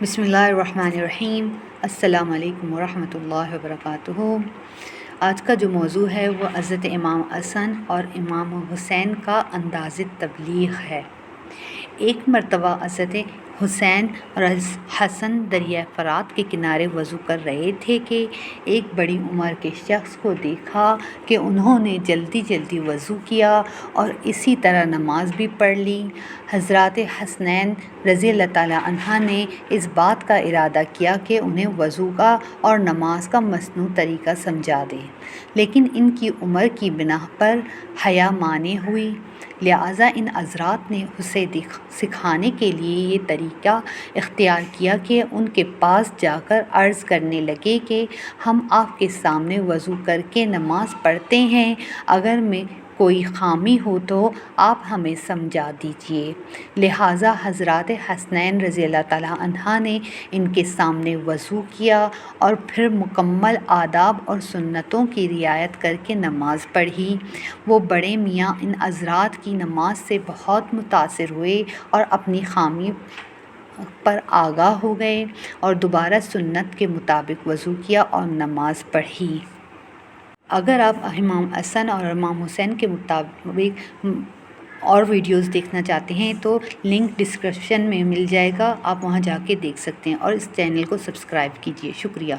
بسم اللہ الرحمن الرحیم۔ السلام علیکم ورحمۃ اللہ وبرکاتہ۔ آج کا جو موضوع ہے وہ حضرت امام حسن اور امام حسین کا انداز تبلیغ ہے۔ ایک مرتبہ حضرت حسین اور حسن دریائے فرات کے کنارے وضو کر رہے تھے کہ ایک بڑی عمر کے شخص کو دیکھا کہ انہوں نے جلدی جلدی وضو کیا اور اسی طرح نماز بھی پڑھ لی۔ حضرات حسنین رضی اللہ تعالیٰ عنہ نے اس بات کا ارادہ کیا کہ انہیں وضو کا اور نماز کا مصنوع طریقہ سمجھا دیں، لیکن ان کی عمر کی بنا پر حیا مانع ہوئی، لہٰذا ان حضرات نے اسے سکھانے کے لیے یہ طریقہ اختیار کیا کہ ان کے پاس جا کر عرض کرنے لگے کہ ہم آپ کے سامنے وضو کر کے نماز پڑھتے ہیں، اگر میں کوئی خامی ہو تو آپ ہمیں سمجھا دیجیے۔ لہٰذا حضرات حسنین رضی اللہ تعالیٰ عنہ نے ان کے سامنے وضو کیا اور پھر مکمل آداب اور سنتوں کی رعایت کر کے نماز پڑھی۔ وہ بڑے میاں ان حضرات کی نماز سے بہت متاثر ہوئے اور اپنی خامی پر آگاہ ہو گئے اور دوبارہ سنت کے مطابق وضو کیا اور نماز پڑھی۔ اگر آپ امام حسن اور امام حسین کے مطابق اور ویڈیوز دیکھنا چاہتے ہیں تو لنک ڈسکرپشن میں مل جائے گا، آپ وہاں جا کے دیکھ سکتے ہیں، اور اس چینل کو سبسکرائب کیجیے۔ شکریہ۔